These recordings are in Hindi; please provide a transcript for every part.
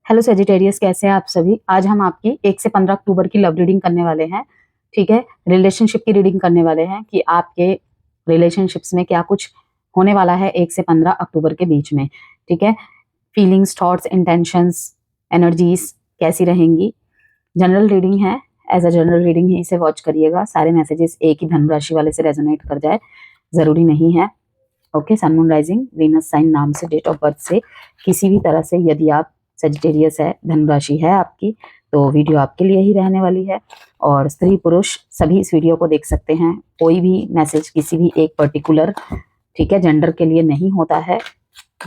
हेलो सेजिटेरियस, कैसे हैं आप सभी। आज हम आपकी 1 से 15 अक्टूबर की लव रीडिंग करने वाले हैं। ठीक है, रिलेशनशिप की रीडिंग करने वाले हैं कि आपके रिलेशनशिप्स में क्या कुछ होने वाला है 1 से 15 अक्टूबर के बीच में। ठीक है, फीलिंग्स, थॉट्स, इंटेंशंस, एनर्जीज कैसी रहेंगी। जनरल रीडिंग है, एज अ जनरल रीडिंग ही इसे वॉच करिएगा। सारे मैसेजेस एक ही धनु राशि वाले से रेजोनेट कर जाए जरूरी नहीं है। ओके, सन, मून, राइजिंग, वीनस साइन, नाम से, डेट ऑफ बर्थ से किसी भी तरह से यदि आप सेजिटेरियस है, धनु राशि है आपकी, तो वीडियो आपके लिए ही रहने वाली है। और स्त्री पुरुष सभी इस वीडियो को देख सकते हैं। कोई भी मैसेज किसी भी एक पर्टिकुलर, ठीक है, जेंडर के लिए नहीं होता है,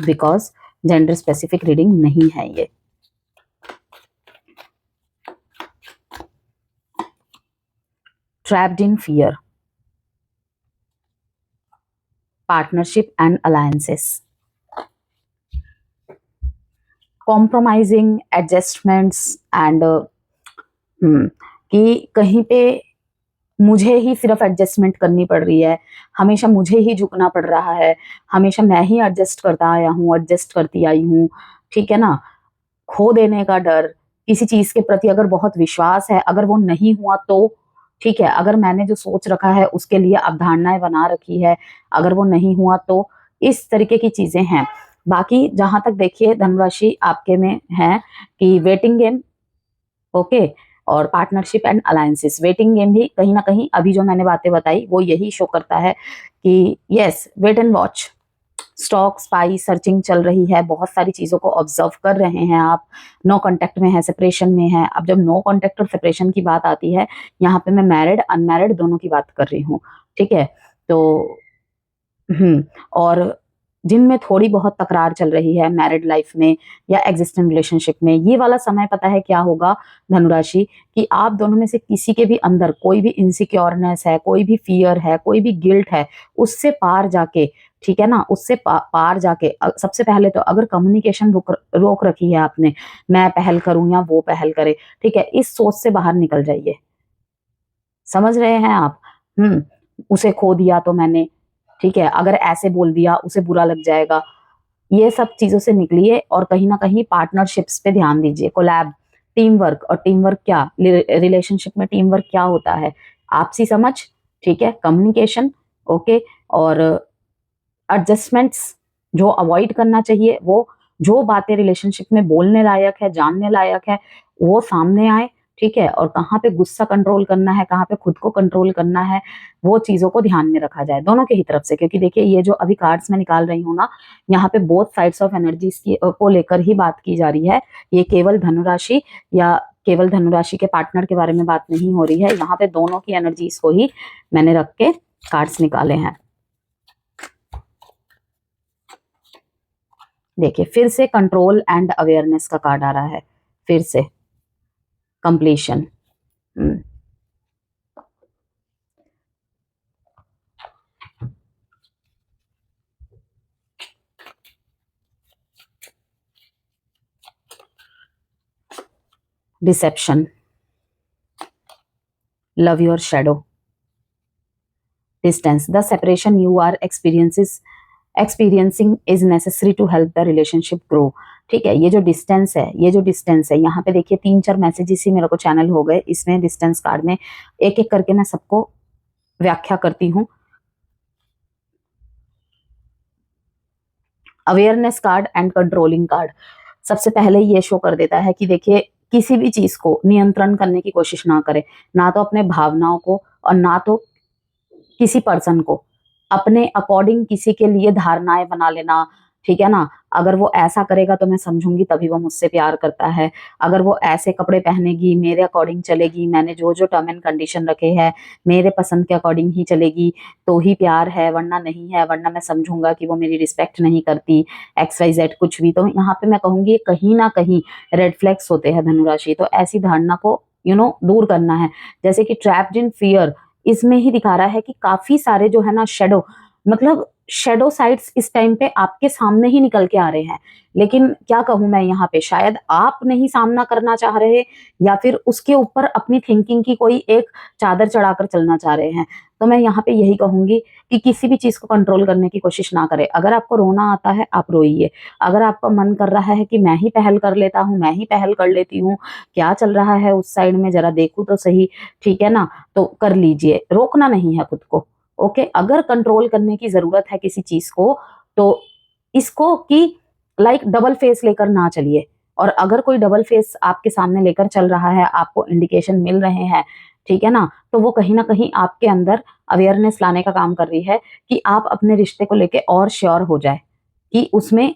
बिकॉज जेंडर स्पेसिफिक रीडिंग नहीं है ये। Trapped in fear, partnership and alliances, compromising, adjustments and कि कहीं पे मुझे ही सिर्फ एडजस्टमेंट करनी पड़ रही है, हमेशा मुझे ही झुकना पड़ रहा है, हमेशा मैं ही एडजस्ट करता आया हूँ, एडजस्ट करती आई हूँ। ठीक है ना, खो देने का डर, किसी चीज के प्रति अगर बहुत विश्वास है, अगर वो नहीं हुआ तो ठीक है, अगर मैंने जो सोच रखा है उसके लिए अवधारणाएं बना रखी है, अगर वो नहीं हुआ तो इस तरीके की चीजें हैं। बाकी जहां तक देखिए धनुराशि आपके में है कि वेटिंग गेम, ओके, और partnership and alliances. Waiting game भी कहीं ना कहीं अभी जो मैंने बातें बताई वो यही शो करता है कि yes, wait and watch, stalk spy searching चल रही है, बहुत सारी चीजों को ऑब्जर्व कर रहे हैं आप। नो कांटेक्ट में है, सेपरेशन में है। अब जब नो कांटेक्ट और सेपरेशन की बात आती है, यहाँ पे मैं मैरिड अनमैरिड दोनों की बात कर रही हूँ। ठीक है, तो और जिनमें थोड़ी बहुत तकरार चल रही है मैरिड लाइफ में या एग्जिस्टिंग रिलेशनशिप में, ये वाला समय पता है क्या होगा धनुराशि, कि आप दोनों में से किसी के भी अंदर कोई भी इनसिक्योरनेस है, कोई भी फियर है, कोई भी गिल्ट है, उससे पार जाके, ठीक है ना, उससे पार जाके सबसे पहले तो अगर कम्युनिकेशन रोक रखी है आपने, मैं पहल करूं या वो पहल करे, ठीक है, इस सोच से बाहर निकल जाइए। समझ रहे हैं आप। उसे खो दिया तो मैंने, ठीक है, अगर ऐसे बोल दिया उसे बुरा लग जाएगा, ये सब चीजों से निकलिए और कहीं ना कहीं पार्टनरशिप्स पे ध्यान दीजिए। कोलैब, टीम वर्क, और टीम वर्क क्या, रिलेशनशिप में टीम वर्क क्या होता है, आपसी समझ, ठीक है, कम्युनिकेशन, ओके, और एडजस्टमेंट्स जो अवॉइड करना चाहिए, वो जो बातें रिलेशनशिप में बोलने लायक है, जानने लायक है, वो सामने आए। ठीक है, और कहाँ पे गुस्सा कंट्रोल करना है, कहाँ पे खुद को कंट्रोल करना है, वो चीजों को ध्यान में रखा जाए दोनों के ही तरफ से। क्योंकि देखिए ये जो अभी कार्ड्स में निकाल रही हूँ ना, यहाँ पे बोथ साइड्स ऑफ एनर्जीज की को लेकर ही बात की जा रही है। ये केवल धनुराशि या केवल धनुराशि के पार्टनर के बारे में बात नहीं हो रही है, यहाँ पे दोनों की एनर्जीज को ही मैंने रख के कार्ड्स निकाले हैं। देखिए फिर से कंट्रोल एंड अवेयरनेस का कार्ड आ रहा है, फिर से completion. Deception, love your shadow, distance, the separation you are experiencing is necessary to help the relationship grow. ठीक है, ये जो डिस्टेंस है, ये जो डिस्टेंस है, यहाँ पे देखिए 3-4 मैसेजेस ही मेरे को चैनल हो गए इसमें डिस्टेंस कार्ड में। एक एक करके मैं सबको व्याख्या करती हूँ। Awareness card and controlling card सबसे पहले ये शो कर देता है कि देखिए किसी भी चीज को नियंत्रण करने की कोशिश ना करें, ना तो अपने भावनाओं को और ना तो किसी पर्सन को, अपने अकॉर्डिंग किसी के लिए धारणाएं बना लेना। ठीक है ना, अगर वो ऐसा करेगा तो मैं समझूंगी तभी वो मुझसे प्यार करता है, अगर वो ऐसे कपड़े पहनेगी, मेरे अकॉर्डिंग चलेगी, मैंने जो जो टर्म एंड कंडीशन रखे हैं मेरे पसंद के अकॉर्डिंग ही चलेगी, तो ही प्यार है, वरना नहीं है, वरना मैं समझूंगा कि वो मेरी रिस्पेक्ट नहीं करती, XYZ कुछ भी। तो यहाँ पे मैं कहूंगी कहीं ना कहीं रेड फ्लैग्स होते हैं धनुराशि, तो ऐसी धारणा को दूर करना है। जैसे कि ट्रैप्ड इन फियर, इसमें ही दिखा रहा है कि काफी सारे जो है ना शेडो, मतलब शेडो साइड्स इस टाइम पे आपके सामने ही निकल के आ रहे हैं। लेकिन क्या कहूँ मैं यहाँ पे, शायद आप नहीं सामना करना चाह रहे या फिर उसके ऊपर अपनी थिंकिंग की कोई एक चादर चढ़ाकर चलना चाह रहे हैं। तो मैं यहाँ पे यही कहूंगी कि किसी भी चीज को कंट्रोल करने की कोशिश ना करें। अगर आपको रोना आता है आप रोइए, अगर आपका मन कर रहा है कि मैं ही पहल कर लेता हूँ, मैं ही पहल कर लेती हूँ, क्या चल रहा है उस साइड में जरा देखूं तो सही, ठीक है ना, तो कर लीजिए, रोकना नहीं है खुद को। ओके, अगर कंट्रोल करने की जरूरत है किसी चीज को तो इसको कि लाइक डबल फेस लेकर ना चलिए। और अगर कोई डबल फेस आपके सामने लेकर चल रहा है, आपको इंडिकेशन मिल रहे हैं, ठीक है ना, तो वो कहीं ना कहीं आपके अंदर अवेयरनेस लाने का काम कर रही है कि आप अपने रिश्ते को लेके और श्योर हो जाए कि उसमें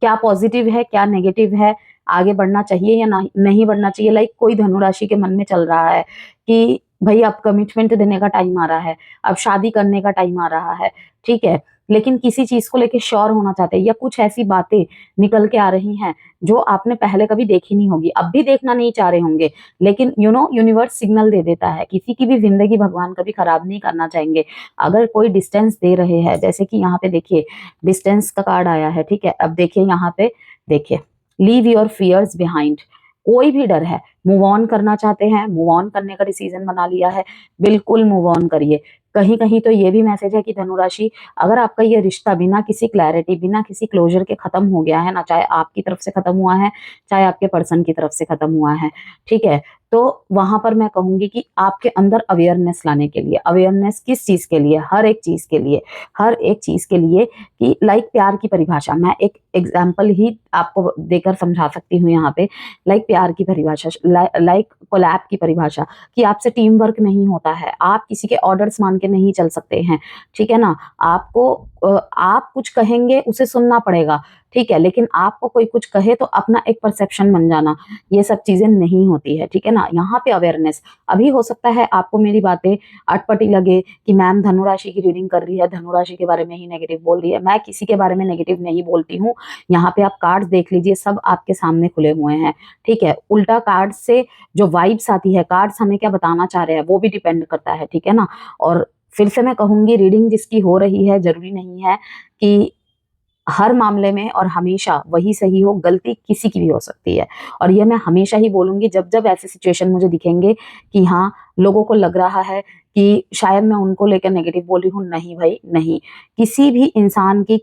क्या पॉजिटिव है, क्या नेगेटिव है, आगे बढ़ना चाहिए या नहीं बढ़ना चाहिए। लाइक कोई धनु राशि के मन में चल रहा है कि भाई अब कमिटमेंट देने का टाइम आ रहा है, अब शादी करने का टाइम आ रहा है, ठीक है, लेकिन किसी चीज को लेके श्योर होना चाहते हैं या कुछ ऐसी बातें निकल के आ रही हैं जो आपने पहले कभी देखी नहीं होगी, अब भी देखना नहीं चाह रहे होंगे, लेकिन यूनिवर्स सिग्नल दे देता है। किसी की भी जिंदगी भगवान कभी खराब नहीं करना चाहेंगे। अगर कोई डिस्टेंस दे रहे हैं, जैसे कि यहाँ पे देखिए डिस्टेंस का कार्ड आया है, ठीक है, अब देखिए यहाँ पे, देखिए लीव योर फियर्स बिहाइंड। कोई भी डर है, मूव ऑन करना चाहते हैं, मूव ऑन करने का डिसीजन बना लिया है, बिल्कुल मूव ऑन करिए। कहीं कहीं तो ये भी मैसेज है कि धनुराशि, अगर आपका ये रिश्ता बिना किसी क्लैरिटी, बिना किसी क्लोजर के खत्म हो गया है ना, चाहे आपकी तरफ से खत्म हुआ है, चाहे आपके पर्सन की तरफ से खत्म हुआ है, ठीक है, तो वहां पर मैं कहूंगी कि आपके अंदर अवेयरनेस लाने के लिए, अवेयरनेस किस चीज के लिए, हर एक चीज के लिए, हर एक चीज के लिए, कि लाइक प्यार की परिभाषा मैं एक एग्जाम्पल ही आपको देकर समझा सकती हूँ यहाँ पे। लाइक प्यार की परिभाषा, लाइक कोलैब की परिभाषा, कि आपसे टीम वर्क नहीं होता है, आप किसी के ऑर्डर्स मान के नहीं चल सकते हैं, ठीक है ना, आपको आप कुछ कहेंगे उसे सुनना पड़ेगा, ठीक है, लेकिन आपको कोई कुछ कहे तो अपना एक परसेप्शन बन जाना, ये सब चीजें नहीं होती है, ठीक है ना। यहाँ पे अवेयरनेस, अभी हो सकता है आपको मेरी बातें अटपटी लगे कि मैम धनुराशि की रीडिंग कर रही है, धनुराशि के बारे में ही नेगेटिव बोल रही है। मैं किसी के बारे में नेगेटिव नहीं बोलती हूँ। यहाँ पे आप कार्ड्स देख लीजिए, सब आपके सामने खुले हुए हैं, ठीक है। उल्टा कार्ड से जो वाइब्स आती है, कार्ड्स हमें क्या बताना चाह रहे हैं वो भी डिपेंड करता है, ठीक है ना। और फिर से मैं कहूंगी, रीडिंग जिसकी हो रही है, जरूरी नहीं है कि हर मामले में और हमेशा वही सही हो, गलती किसी की भी हो सकती है। और ये मैं हमेशा ही बोलूंगी, जब जब ऐसे सिचुएशन मुझे दिखेंगे कि हाँ लोगों को लग रहा है कि शायद मैं उनको लेकर नेगेटिव बोल रही हूँ, नहीं भाई नहीं, किसी भी इंसान की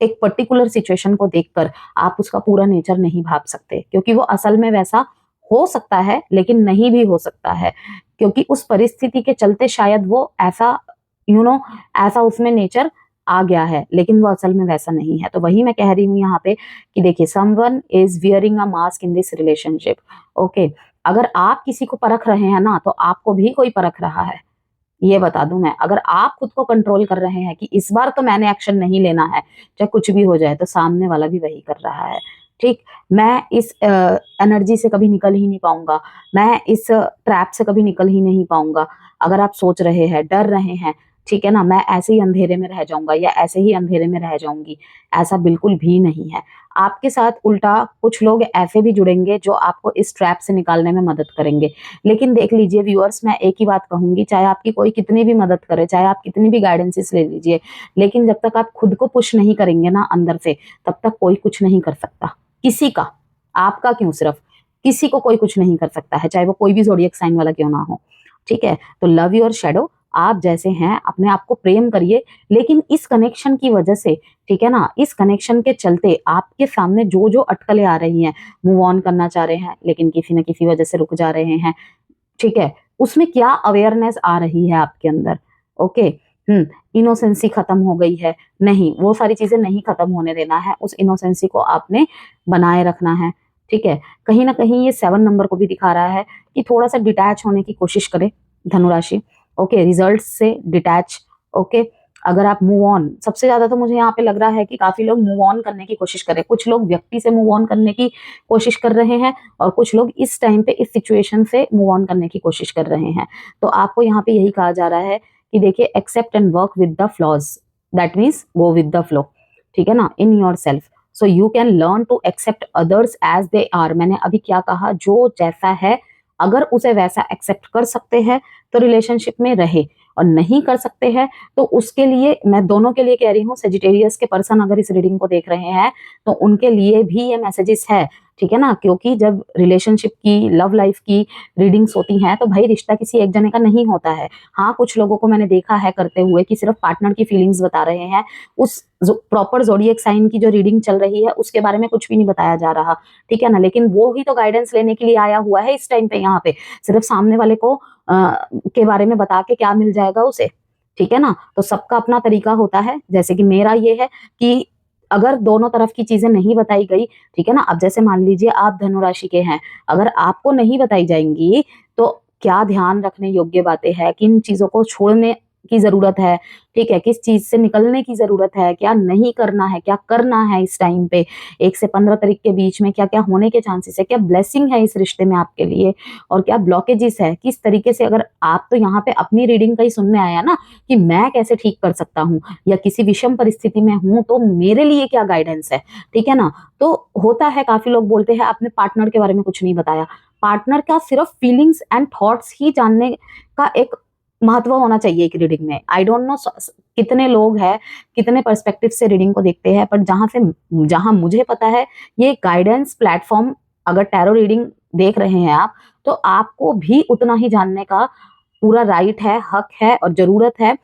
एक पर्टिकुलर सिचुएशन को देखकर आप उसका पूरा नेचर नहीं भाप सकते, क्योंकि वो असल में वैसा हो सकता है लेकिन नहीं भी हो सकता है, क्योंकि उस परिस्थिति के चलते शायद वो ऐसा ऐसा उसमें नेचर आ गया है, लेकिन वो असल में वैसा नहीं है। तो वही मैं कह रही हूँ यहाँ पे कि देखिए, someone is wearing a mask in this relationship. Okay, अगर आप किसी को परख रहे हैं ना, तो आपको भी कोई परख रहा है, ये बता दूं मैं। अगर आप खुद को कंट्रोल कर रहे हैं कि इस बार तो मैंने एक्शन नहीं लेना है, चाहे कुछ भी हो जाए, तो सामने वाला भी वही कर रहा है, ठीक। मैं इस एनर्जी से कभी निकल ही नहीं पाऊंगा, मैं इस ट्रैप से कभी निकल ही नहीं पाऊंगा। अगर आप सोच रहे हैं, डर रहे हैं, ठीक है ना, मैं ऐसे ही अंधेरे में रह जाऊंगा या ऐसे ही अंधेरे में रह जाऊंगी, ऐसा बिल्कुल भी नहीं है। आपके साथ उल्टा कुछ लोग ऐसे भी जुड़ेंगे जो आपको इस ट्रैप से निकालने में मदद करेंगे। लेकिन देख लीजिए व्यूअर्स, मैं एक ही बात कहूंगी, चाहे आपकी कोई कितनी भी मदद करे, चाहे आप कितनी भी गाइडेंसेस ले लीजिए, लेकिन जब तक आप खुद को पुश नहीं करेंगे ना अंदर से, तब तक कोई कुछ नहीं कर सकता, किसी का, आपका क्यों, सिर्फ किसी को कोई कुछ नहीं कर सकता है, चाहे वो कोई भी ज़ोडिएक साइन वाला क्यों ना हो, ठीक है। तो लव योर शैडो, आप जैसे हैं अपने आप को प्रेम करिए, लेकिन इस कनेक्शन की वजह से, ठीक है ना, इस कनेक्शन के चलते आपके सामने जो जो अटकलें आ रही हैं, मूव ऑन करना चाह रहे हैं लेकिन किसी न किसी वजह से रुक जा रहे हैं, ठीक है, उसमें क्या अवेयरनेस आ रही है आपके अंदर। ओके, इनोसेंसी खत्म हो गई है, नहीं, वो सारी चीजें नहीं खत्म होने देना है, उस इनोसेंसी को आपने बनाए रखना है, ठीक है। कहीं ना कहीं ये 7 नंबर को भी दिखा रहा है कि थोड़ा सा डिटैच होने की कोशिश करे धनुराशि, ओके, रिजल्ट से डिटैच, ओके। अगर आप मूव ऑन, सबसे ज्यादा तो मुझे यहाँ पे लग रहा है कि काफी लोग मूव ऑन करने की कोशिश कर रहे हैं, कुछ लोग व्यक्ति से मूव ऑन करने की कोशिश कर रहे हैं और कुछ लोग इस टाइम पे इस सिचुएशन से मूव ऑन करने की कोशिश कर रहे हैं। तो आपको यहाँ पे यही कहा जा रहा है कि देखिए, accept and work with the flaws, that means go with the flow, ठीक है ना, in your self, so you can learn to accept others as they are. मैंने अभी क्या कहा, जो जैसा है अगर उसे वैसा एक्सेप्ट कर सकते हैं तो रिलेशनशिप में रहे, और नहीं कर सकते हैं तो उसके लिए मैं दोनों के लिए कह रही हूँ, सेजिटेरियस के पर्सन अगर इस रीडिंग को देख रहे हैं तो उनके लिए भी ये मैसेजेस है, ठीक है ना। क्योंकि जब रिलेशनशिप की, लव लाइफ की रीडिंग्स होती हैं तो भाई रिश्ता किसी एक जने का नहीं होता है। हाँ, कुछ लोगों को मैंने देखा है करते हुए कि सिर्फ पार्टनर की फीलिंग्स बता रहे हैं, उस प्रॉपर ज़ोडिएक साइन की जो रीडिंग चल रही है उसके बारे में कुछ भी नहीं बताया जा रहा, ठीक है ना। लेकिन वो ही तो गाइडेंस लेने के लिए आया हुआ है इस टाइम पे यहाँ पे, सिर्फ सामने वाले को के बारे में बता के क्या मिल जाएगा उसे, ठीक है ना। तो सबका अपना तरीका होता है। जैसे कि मेरा ये है कि अगर दोनों तरफ की चीजें नहीं बताई गई, ठीक है ना। अब जैसे मान लीजिए आप धनु राशि के हैं, अगर आपको नहीं बताई जाएंगी तो क्या ध्यान रखने योग्य बातें हैं, किन चीजों को छोड़ने की जरूरत है, ठीक है, किस चीज से निकलने की जरूरत है, क्या नहीं करना है, क्या करना है इस टाइम पे, 1 से 15 तारीख के बीच में क्या क्या होने के चांसेस है, क्या ब्लेसिंग है इस रिश्ते में आपके लिए और क्या ब्लॉकेजेस है, किस तरीके से। अगर आप तो यहाँ पे अपनी रीडिंग का ही सुनने आया ना कि मैं कैसे ठीक कर सकता हूँ या किसी विषम परिस्थिति में हूँ तो मेरे लिए क्या गाइडेंस है, ठीक है ना। तो होता है, काफी लोग बोलते हैं आपने पार्टनर के बारे में कुछ नहीं बताया। पार्टनर का सिर्फ फीलिंग्स एंड थॉट्स ही जानने का एक महत्व होना चाहिए एक रीडिंग में। आई डोंट नो कितने लोग हैं, कितने पर्सपेक्टिव से रीडिंग को देखते हैं, पर जहां मुझे पता है ये गाइडेंस प्लेटफॉर्म, अगर टैरो रीडिंग देख रहे हैं आप तो आपको भी उतना ही जानने का पूरा राइट है, हक है और जरूरत है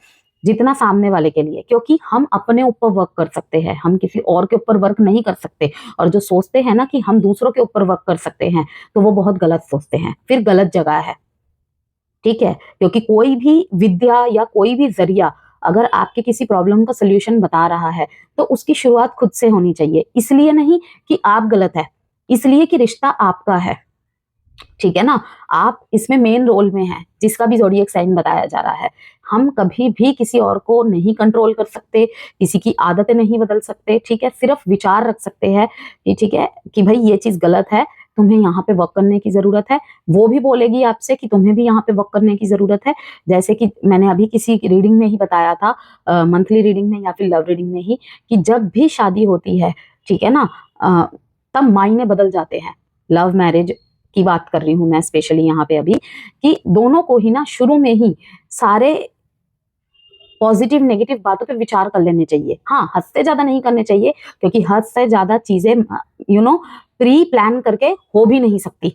जितना सामने वाले के लिए। क्योंकि हम अपने ऊपर वर्क कर सकते हैं, हम किसी और के ऊपर वर्क नहीं कर सकते। और जो सोचते हैं ना कि हम दूसरों के ऊपर वर्क कर सकते हैं तो वो बहुत गलत सोचते हैं, फिर गलत जगह है, ठीक है। क्योंकि कोई भी विद्या या कोई भी जरिया अगर आपके किसी प्रॉब्लम का सोल्यूशन बता रहा है तो उसकी शुरुआत खुद से होनी चाहिए। इसलिए नहीं कि आप गलत है, इसलिए कि रिश्ता आपका है, ठीक है ना। आप इसमें मेन रोल में हैं, जिसका भी ज़ोडिएक साइन बताया जा रहा है। हम कभी भी किसी और को नहीं कंट्रोल कर सकते, किसी की आदतें नहीं बदल सकते, ठीक है। सिर्फ विचार रख सकते हैं कि ठीक है कि भाई ये चीज गलत है, तुम्हें यहाँ पे वर्क करने की जरूरत है। वो भी बोलेगी आपसे कि तुम्हें भी यहाँ पे वर्क करने की जरूरत है। जैसे कि मैंने अभी किसी रीडिंग में ही बताया था, मंथली रीडिंग में या फिर लव रीडिंग में ही, कि जब भी शादी होती है, ठीक है ना, तब मायने बदल जाते हैं। लव मैरिज की बात कर रही हूँ मैं स्पेशली यहाँ पे अभी, कि दोनों को ही ना शुरू में ही सारे पॉजिटिव नेगेटिव बातों पे विचार कर लेने चाहिए। हाँ, हद से ज्यादा नहीं करने चाहिए, क्योंकि हद से ज्यादा चीजें प्री प्लान करके हो भी नहीं सकती।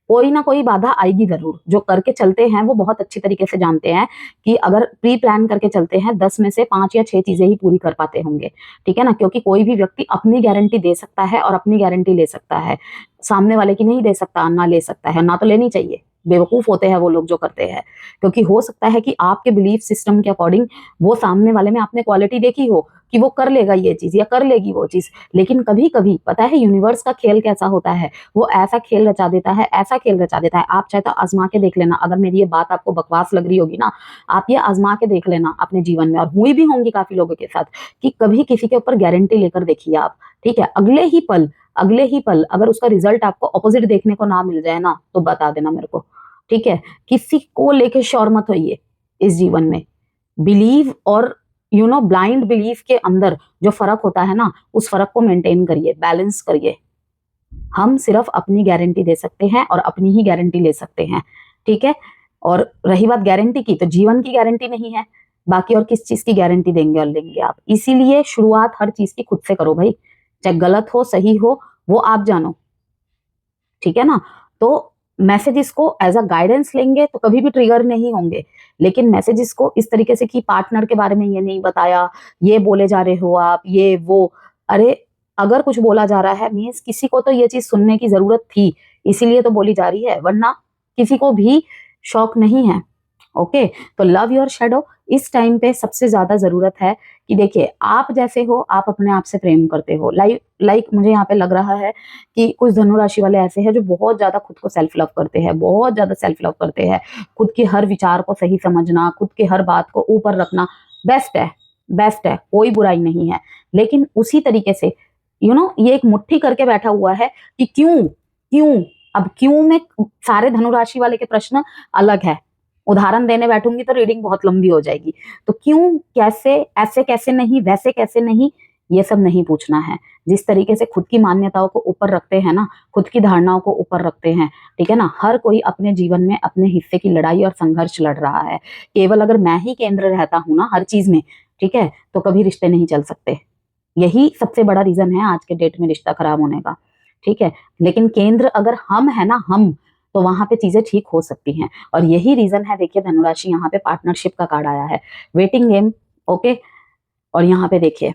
कोई ना कोई बाधा आएगी जरूर। जो करके चलते हैं वो बहुत अच्छी तरीके से जानते हैं कि अगर प्री प्लान करके चलते हैं 10 में से 5 या 6 चीजें ही पूरी कर पाते होंगे, ठीक है ना। क्योंकि कोई भी व्यक्ति अपनी गारंटी दे सकता है और अपनी गारंटी ले सकता है, सामने वाले की नहीं दे सकता, ना ले सकता है, ना तो लेनी चाहिए। बेवकूफ होते हैं वो लोग जो करते हैं। क्योंकि हो सकता है कि आपके बिलीफ सिस्टम के अकॉर्डिंग वो सामने वाले में आपने क्वालिटी देखी हो कि वो कर लेगा ये चीज या कर लेगी वो चीज, लेकिन कभी कभी पता है यूनिवर्स का खेल कैसा होता है, वो ऐसा खेल रचा देता है, ऐसा खेल रचा देता है। आप चाहे तो आजमा के देख लेना। अगर मेरी ये बात आपको बकवास लग रही होगी ना, आप ये आजमा के देख लेना अपने जीवन में, और हुई भी होंगी काफी लोगों के साथ, कि कभी किसी के ऊपर गारंटी लेकर देखिए आप, ठीक है। अगले ही पल अगर उसका रिजल्ट आपको ऑपोजिट देखने को ना मिल जाए ना तो बता देना मेरे को, ठीक है। किसी को लेके श्योर मत होइए इस जीवन में। बिलीव और ब्लाइंड बिलीफ के अंदर जो फर्क होता है ना, उस फर्क को मेंटेन करिए, बैलेंस करिए। हम सिर्फ अपनी गारंटी दे सकते हैं और अपनी ही गारंटी ले सकते हैं, ठीक है। और रही बात गारंटी की, तो जीवन की गारंटी नहीं है, बाकी और किस चीज की गारंटी देंगे और लेंगे आप। इसीलिए शुरुआत हर चीज की खुद से करो भाई, चाहे गलत हो सही हो वो आप जानो, ठीक है ना। तो मैसेजेस को एज अ गाइडेंस लेंगे तो कभी भी ट्रिगर नहीं होंगे, लेकिन मैसेजेस को इस तरीके से कि पार्टनर के बारे में ये नहीं बताया, ये बोले जा रहे हो आप, ये वो, अरे अगर कुछ बोला जा रहा है मीन्स किसी को तो ये चीज सुनने की जरूरत थी, इसीलिए तो बोली जा रही है, वरना किसी को भी शौक नहीं है। ओके, तो लव योर शेडो इस टाइम पे सबसे ज्यादा जरूरत है कि देखिए आप जैसे हो, आप अपने आप से प्रेम करते हो। लाइक मुझे यहाँ पे लग रहा है कि कुछ धनु राशि वाले ऐसे हैं जो बहुत ज्यादा खुद को सेल्फ लव करते हैं, बहुत ज्यादा सेल्फ लव करते हैं। खुद के हर विचार को सही समझना, खुद के हर बात को ऊपर रखना बेस्ट है, बेस्ट है, कोई बुराई नहीं है। लेकिन उसी तरीके से ये एक मुट्ठी करके बैठा हुआ है कि क्यों क्यों। अब क्यों में सारे धनु राशि वाले के प्रश्न अलग है, उदाहरण देने बैठूंगी तो रीडिंग बहुत लंबी हो जाएगी। तो क्यों, कैसे, ऐसे कैसे नहीं, वैसे कैसे नहीं, ये सब नहीं पूछना है। जिस तरीके से खुद की मान्यताओं को ऊपर रखते हैं ना, खुद की धारणाओं को ऊपर रखते हैं, ठीक है ना, हर कोई अपने जीवन में अपने हिस्से की लड़ाई और संघर्ष लड़ रहा है। केवल अगर मैं ही केंद्र रहता हूं ना हर चीज में, ठीक है, तो कभी रिश्ते नहीं चल सकते। यही सबसे बड़ा रीजन है आज के डेट में रिश्ता खराब होने का, ठीक है। लेकिन केंद्र अगर हम है ना, हम, तो वहां पे चीजें ठीक हो सकती हैं। और यही रीजन है, देखिए धनुराशि यहाँ पे पार्टनरशिप का कार्ड आया है, वेटिंग गेम, ओके। और यहाँ पे देखिए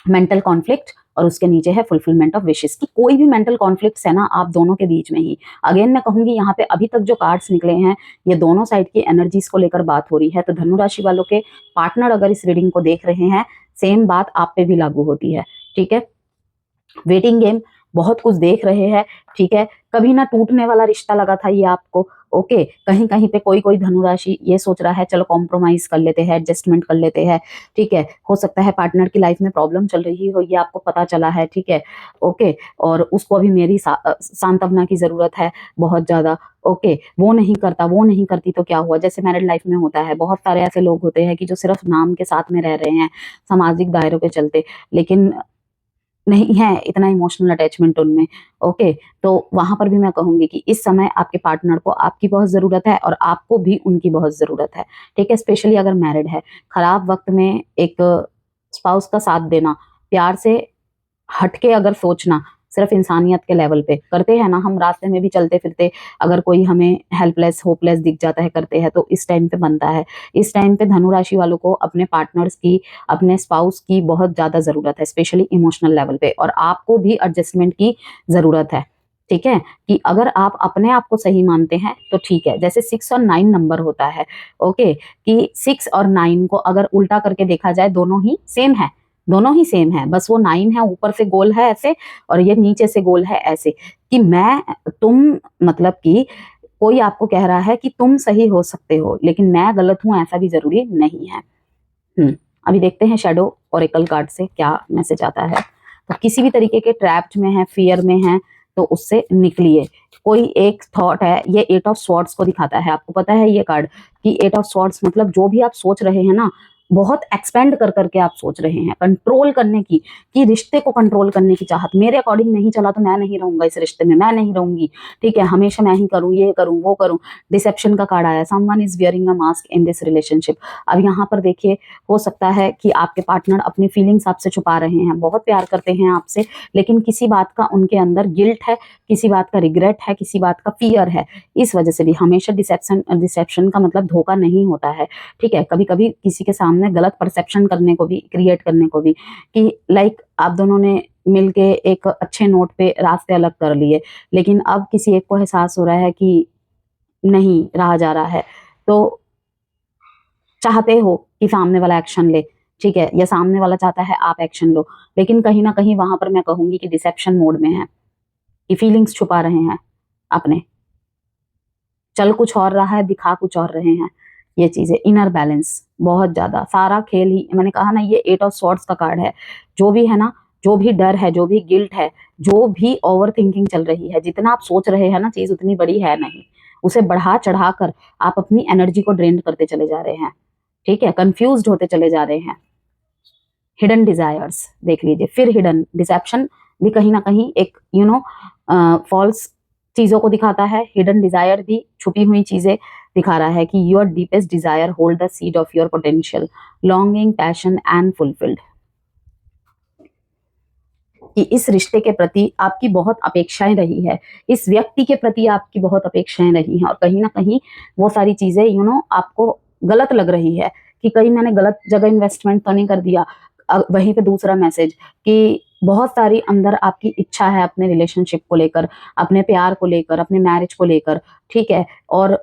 मेंटल कॉन्फ्लिक्ट, और उसके नीचे है फुलफिलमेंट ऑफ विशेस। की कोई भी मेंटल कॉन्फ्लिक्ट्स है ना आप दोनों के बीच में ही, अगेन मैं कहूंगी यहाँ पे अभी तक जो कार्ड्स निकले हैं ये दोनों साइड की एनर्जीज को लेकर बात हो रही है। तो धनु राशि वालों के पार्टनर अगर इस रीडिंग को देख रहे हैं, सेम बात आप पे भी लागू होती है, ठीक है। वेटिंग गेम, बहुत कुछ देख रहे हैं, ठीक है। कभी ना टूटने वाला रिश्ता लगा था ये आपको, ओके। कहीं कहीं पे कोई कोई धनुराशि ये सोच रहा है चलो कॉम्प्रोमाइज कर लेते हैं, एडजस्टमेंट कर लेते हैं, ठीक है। हो सकता है पार्टनर की लाइफ में प्रॉब्लम चल रही हो, ये आपको पता चला है, ठीक है, ओके। और उसको अभी मेरी सांत्वना की जरूरत है बहुत ज्यादा, ओके। वो नहीं करता, वो नहीं करती तो क्या हुआ, जैसे मैरिड लाइफ में होता है, बहुत सारे ऐसे लोग होते हैं कि जो सिर्फ नाम के साथ में रह रहे हैं सामाजिक दायरों के चलते, लेकिन नहीं है इतना इमोशनल अटैचमेंट उनमें, ओके। तो वहां पर भी मैं कहूंगी कि इस समय आपके पार्टनर को आपकी बहुत जरूरत है और आपको भी उनकी बहुत जरूरत है, ठीक है। स्पेशली अगर मैरिड है, खराब वक्त में एक स्पाउस का साथ देना, प्यार से हटके अगर सोचना, सिर्फ इंसानियत के लेवल पे करते हैं ना हम, रास्ते में भी चलते फिरते अगर कोई हमें हेल्पलेस होपलेस दिख जाता है, करते हैं, तो इस टाइम पे बनता है। इस टाइम पे धनु राशि वालों को अपने पार्टनर्स की, अपने स्पाउस की बहुत ज्यादा जरूरत है, स्पेशली इमोशनल लेवल पे, और आपको भी एडजस्टमेंट की जरूरत है, ठीक है। कि अगर आप अपने आप को सही मानते हैं तो ठीक है। जैसे 6 और 9 नंबर होता है, ओके, कि 6 और 9 को अगर उल्टा करके देखा जाए, दोनों ही सेम है, दोनों ही सेम है, बस वो 9 है ऊपर से गोल है ऐसे, और ये नीचे से गोल है ऐसे, कि मैं, तुम, मतलब कि कोई आपको कह रहा है कि तुम सही हो सकते हो लेकिन मैं गलत हूं, ऐसा भी जरूरी नहीं है। अभी देखते हैं शैडो ओरेकल कार्ड से क्या मैसेज आता है। तो किसी भी तरीके के ट्रैप्ड में है, फियर में है, तो उससे निकलिए। कोई एक थॉट है, ये 8 ऑफ स्वॉर्ड्स को दिखाता है, आपको पता है ये कार्ड कि 8 ऑफ स्वॉर्ड्स मतलब जो भी आप सोच रहे हैं ना, बहुत एक्सपेंड कर करके आप सोच रहे हैं, कंट्रोल करने की, कि रिश्ते को कंट्रोल करने की चाहत, मेरे अकॉर्डिंग नहीं चला तो मैं नहीं रहूंगा इस रिश्ते में, मैं नहीं रहूंगी, ठीक है, हमेशा मैं ही करूं, ये करूं, वो करूं। डिसेप्शन का कार्ड आया, someone is wearing a mask in this relationship. अब यहाँ पर देखिए, हो सकता है कि आपके पार्टनर अपनी फीलिंग्स आपसे छुपा रहे हैं, बहुत प्यार करते हैं आपसे, लेकिन किसी बात का उनके अंदर गिल्ट है, किसी बात का रिग्रेट है, किसी बात का फियर है। इस वजह से भी हमेशा डिसेप्शन का मतलब धोखा नहीं होता है, ठीक है। कभी कभी किसी के सामने गलत परसेप्शन करने को भी, क्रिएट करने को भी, कि लाइक आप दोनों ने मिलके एक अच्छे नोट पे रास्ते अलग कर लिए, लेकिन अब किसी एक को एहसास हो रहा है कि नहीं रहा जा रहा है, तो चाहते हो कि सामने वाला एक्शन ले, ठीक है, या सामने वाला चाहता है आप एक्शन लो, लेकिन कहीं ना कहीं वहां पर मैं कहूंगी कि डिसेप्शन मोड में है, कि फीलिंग्स छुपा रहे हैं अपने, चल कुछ और रहा है, दिखा कुछ और रहे हैं। ये चीजें, इनर बैलेंस बहुत ज्यादा, सारा खेल ही, मैंने कहा ना, ये 8 ऑफ स्वॉर्ड्स का कार्ड है। जो भी है ना, जो भी डर है, जो भी गिल्ट है, जो भी ओवर थिंकिंग चल रही है, जितना आप सोच रहे हैं ना, चीज उतनी बड़ी है नहीं, उसे बढ़ा चढ़ा कर आप अपनी एनर्जी को ड्रेन करते चले जा रहे हैं, ठीक है, कंफ्यूज्ड होते चले जा रहे हैं। हिडन डिजायर्स देख लीजिए, फिर हिडन डिसेप्शन भी कहीं ना कहीं एक फॉल्स चीजों को दिखाता है, हिडन डिजायर भी छुपी हुई चीजें दिखा रहा है, कि your deepest desire hold the seed of your potential, longing, passion and fulfilled. कि इस रिश्ते के प्रति आपकी बहुत अपेक्षाएं रही है, इस व्यक्ति के प्रति आपकी बहुत अपेक्षाएं रही हैं, और कहीं ना कहीं वो सारी चीजें आपको गलत लग रही है, कि कहीं मैंने गलत जगह इन्वेस्टमेंट तो नहीं कर दिया। वहीं पे दूसरा मैसेज, कि बहुत सारी अंदर आपकी इच्छा है अपने रिलेशनशिप को लेकर, अपने प्यार को लेकर, अपने मैरिज को लेकर, ठीक है, और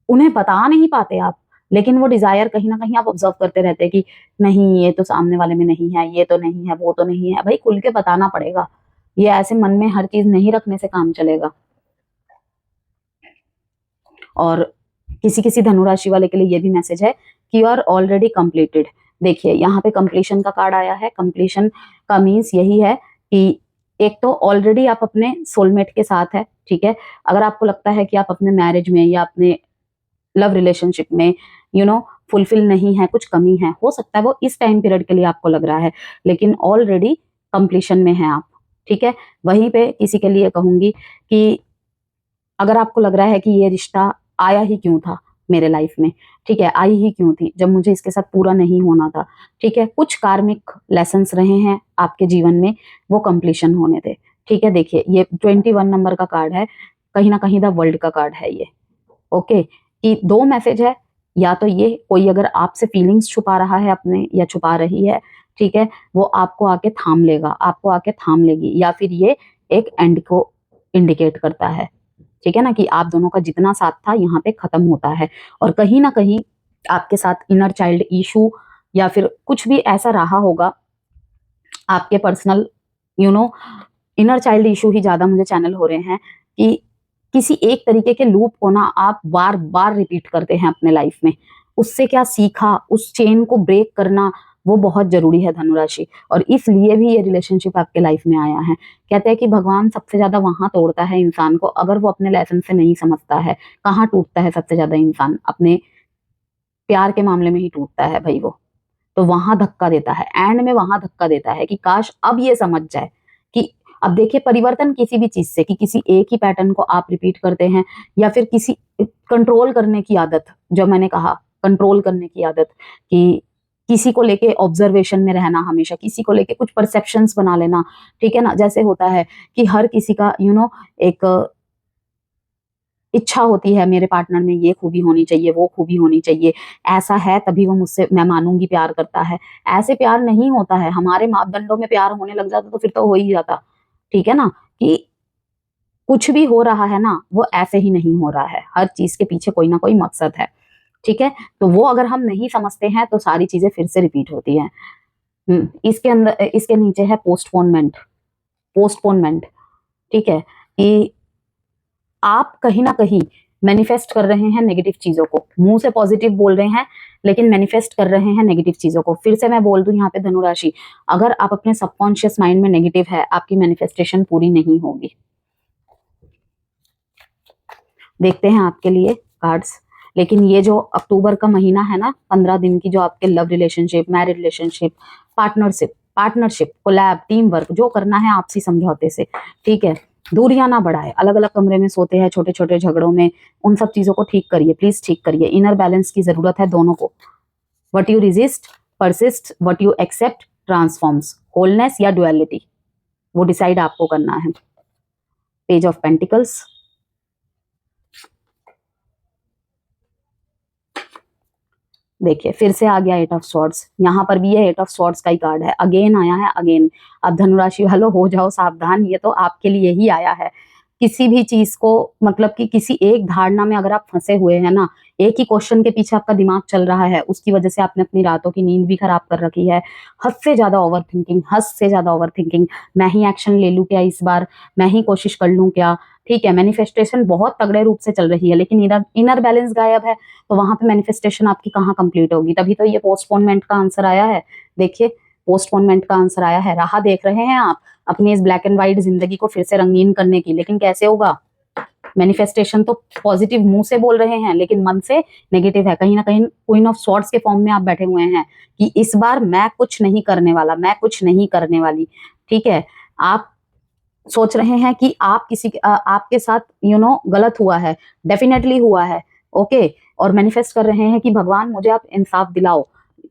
उन्हें बता नहीं पाते आप, लेकिन वो डिजायर कहीं ना कहीं आप ऑब्जर्व करते रहते हैं कि नहीं, ये तो सामने वाले में नहीं है, ये तो नहीं है, वो तो नहीं है। भाई खुल के बताना पड़ेगा, ये ऐसे मन में हर चीज नहीं रखने से काम चलेगा। और किसी किसी धनुराशि वाले के लिए ये भी मैसेज है कि यू आर ऑलरेडी कंप्लीटेड। देखिए यहाँ पे कंप्लीशन का कार्ड आया है। कंप्लीशन का मीन्स यही है कि एक तो ऑलरेडी आप अपने सोलमेट के साथ है, ठीक है। अगर आपको लगता है कि आप अपने मैरिज में या अपने लव रिलेशनशिप में फुलफिल नहीं है, कुछ कमी है, हो सकता है वो इस टाइम पीरियड के लिए आपको लग रहा है, लेकिन ऑलरेडी कंप्लीशन में है आप, ठीक है। वहीं पे किसी के लिए कहूंगी कि अगर आपको लग रहा है कि ये रिश्ता आया ही क्यों था मेरे लाइफ में, ठीक है, आई ही क्यों थी जब मुझे इसके साथ पूरा नहीं होना था, ठीक है, कुछ कार्मिक लेसन्स रहे हैं आपके जीवन में, वो कंप्लीशन होने थे, ठीक है। देखिए ये 21 नंबर का कार्ड है, कहीं ना कहीं द वर्ल्ड का कार्ड है ये, ओके। कि दो मैसेज है, या तो ये कोई अगर आपसे फीलिंग्स छुपा रहा है अपने या छुपा रही है, ठीक है, वो आपको आके थाम लेगा, आपको आके थाम लेगी, या फिर ये एक एंड को इंडिकेट करता है, ठीक है ना, कि आप दोनों का जितना साथ था यहाँ पे खत्म होता है। और कहीं ना कहीं आपके साथ इनर चाइल्ड इशू या फिर कुछ भी ऐसा रहा होगा आपके पर्सनल इनर चाइल्ड इशू ही ज्यादा मुझे चैनल हो रहे हैं, कि किसी एक तरीके के लूप को ना आप बार बार रिपीट करते हैं अपने लाइफ में, उससे क्या सीखा, उस चेन को ब्रेक करना वो बहुत जरूरी है धनुराशि, और इसलिए भी ये रिलेशनशिप आपके लाइफ में आया है। कहते हैं कि भगवान सबसे ज्यादा वहां तोड़ता है इंसान को अगर वो अपने लेसन से नहीं समझता है। कहाँ टूटता है सबसे ज्यादा इंसान? अपने प्यार के मामले में ही टूटता है भाई वो, तो वहां धक्का देता है, एंड में वहां धक्का देता है कि काश अब ये समझ जाए कि अब देखिए परिवर्तन किसी भी चीज से, कि किसी एक ही पैटर्न को आप रिपीट करते हैं, या फिर किसी कंट्रोल करने की आदत, जो मैंने कहा कंट्रोल करने की आदत, कि किसी को लेके ऑब्जर्वेशन में रहना, हमेशा किसी को लेके कुछ परसेप्शंस बना लेना, ठीक है ना। जैसे होता है कि हर किसी का एक इच्छा होती है, मेरे पार्टनर में ये खूबी होनी चाहिए, वो खूबी होनी चाहिए, ऐसा है तभी वो मुझसे, मैं मानूंगी, प्यार करता है। ऐसे प्यार नहीं होता है, हमारे मापदंडों में प्यार होने लग जाता तो फिर तो हो ही जाता, ठीक है ना। कि कुछ भी हो रहा है ना वो ऐसे ही नहीं हो रहा है, हर चीज के पीछे कोई ना कोई मकसद है, ठीक है। तो वो अगर हम नहीं समझते हैं तो सारी चीजें फिर से रिपीट होती हैं। इसके अंदर, इसके नीचे है पोस्टपोनमेंट, पोस्टपोनमेंट, ठीक है, कि आप कहीं ना कहीं मैनिफेस्ट कर रहे हैं नेगेटिव चीजों को, मुंह से पॉजिटिव बोल रहे हैं लेकिन मैनिफेस्ट कर रहे हैं नेगेटिव चीजों को। फिर से मैं बोल दूं यहाँ पे धनुराशि, अगर आप अपने सबकॉन्शियस माइंड में नेगेटिव है, आपकी मैनिफेस्टेशन पूरी नहीं होगी। देखते हैं आपके लिए कार्ड्स। लेकिन ये जो अक्टूबर का महीना है ना, 15 दिन की, जो आपके love relationship, married relationship, partnership, collab, team work जो करना है आपसी समझौते से, ठीक है, दूरियां ना बढ़ाए, अलग अलग कमरे में सोते हैं छोटे छोटे झगड़ों में, उन सब चीजों को ठीक करिए, प्लीज ठीक करिए। इनर बैलेंस की जरूरत है दोनों को। What you resist persist, what you accept transforms, wholeness या डुअलिटी, वो डिसाइड आपको करना है। पेज ऑफ पेंटिकल्स, देखिए फिर से आ गया 8 ऑफ स्वॉर्ड्स, यहाँ पर भी ये 8 ऑफ स्वॉर्ड्स का ही कार्ड है, अगेन आया है अगेन। अब धनुराशि वालों हो जाओ सावधान, ये तो आपके लिए ही आया है। किसी भी चीज को, मतलब कि किसी एक धारणा में अगर आप फंसे हुए हैं ना, एक ही क्वेश्चन के पीछे आपका दिमाग चल रहा है, उसकी वजह से आपने अपनी रातों की नींद भी खराब कर रखी है। हद से ज्यादा ओवर थिंकिंग, हद से ज्यादा ओवर थिंकिंग, मैं ही एक्शन ले लूं क्या इस बार, मैं ही कोशिश कर लूं क्या, ठीक है। मैनिफेस्टेशन बहुत तगड़े रूप से चल रही है, लेकिन इनर बैलेंस गायब है, तो वहां पे मैनिफेस्टेशन आपकी कहाँ कंप्लीट होगी। तभी तो ये पोस्टपोनमेंट का आंसर आया है। देखिए पोस्टपोनमेंट का आंसर आया है, राह देख रहे हैं आप अपनी इस ब्लैक एंड व्हाइट जिंदगी को फिर से रंगीन करने की, लेकिन कैसे होगा। मैनिफेस्टेशन तो पॉजिटिव मुंह से बोल रहे हैं लेकिन मन से नेगेटिव है, कहीं ना कहीं क्वीन ऑफ स्वॉर्ड्स के फॉर्म में आप बैठे हुए हैं कि इस बार मैं कुछ नहीं करने वाला, मैं कुछ नहीं करने वाली, ठीक है। आप सोच रहे हैं कि आप आपके साथ गलत हुआ है, डेफिनेटली हुआ है, ओके। और मैनिफेस्ट कर रहे हैं कि भगवान मुझे आप इंसाफ दिलाओ,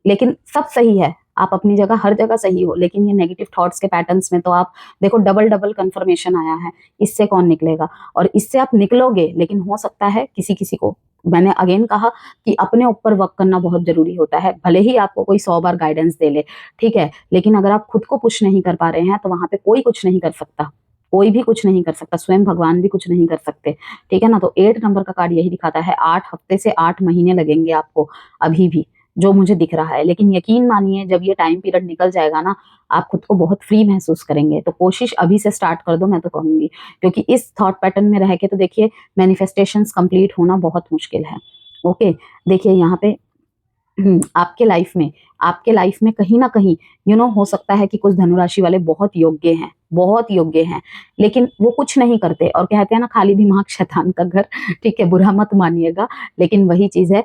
लेकिन सब सही है, आप अपनी जगह हर जगह सही हो, लेकिन ये नेगेटिव थॉट्स के पैटर्न्स में तो आप देखो डबल डबल कंफर्मेशन आया है, इससे कौन निकलेगा। और इससे आप निकलोगे, लेकिन हो सकता है किसी किसी को, मैंने अगेन कहा कि अपने ऊपर वर्क करना बहुत जरूरी होता है, भले ही आपको कोई 100 बार गाइडेंस दे ले, ठीक है, लेकिन अगर आप खुद को पुश नहीं कर पा रहे हैं तो वहां पे कोई कुछ नहीं कर सकता, कोई भी कुछ नहीं कर सकता, स्वयं भगवान भी कुछ नहीं कर सकते, ठीक है ना। तो 8 नंबर का कार्ड यही दिखाता है, 8 हफ्ते से 8 महीने लगेंगे आपको अभी भी, जो मुझे दिख रहा है। लेकिन यकीन मानिए जब ये टाइम पीरियड निकल जाएगा ना, आप खुद को बहुत फ्री महसूस करेंगे। तो कोशिश अभी से स्टार्ट कर दो, मैं तो कहूंगी, क्योंकि इस थॉट पैटर्न में रह के तो देखिए मैनिफेस्टेशंस कंप्लीट होना बहुत मुश्किल है, ओके। देखिए यहाँ पे आपके लाइफ में कहीं ना कहीं हो सकता है कि कुछ धनुराशि वाले बहुत योग्य हैं, बहुत योग्य हैं, लेकिन वो कुछ नहीं करते, और कहते हैं ना खाली दिमाग शैतान का घर, ठीक है, बुरा मत मानिएगा, लेकिन वही चीज है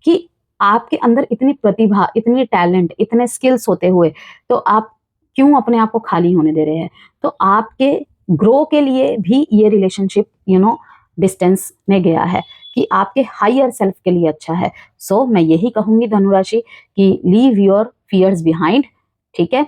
कि आपके अंदर इतनी प्रतिभा, इतनी टैलेंट, इतने स्किल्स होते हुए तो आप क्यों अपने आप को खाली होने दे रहे हैं? तो आपके ग्रो के लिए भी ये रिलेशनशिप डिस्टेंस में गया है कि आपके हायर सेल्फ के लिए अच्छा है। सो मैं यही कहूंगी धनुराशि कि लीव योर फियर्स बिहाइंड, ठीक है,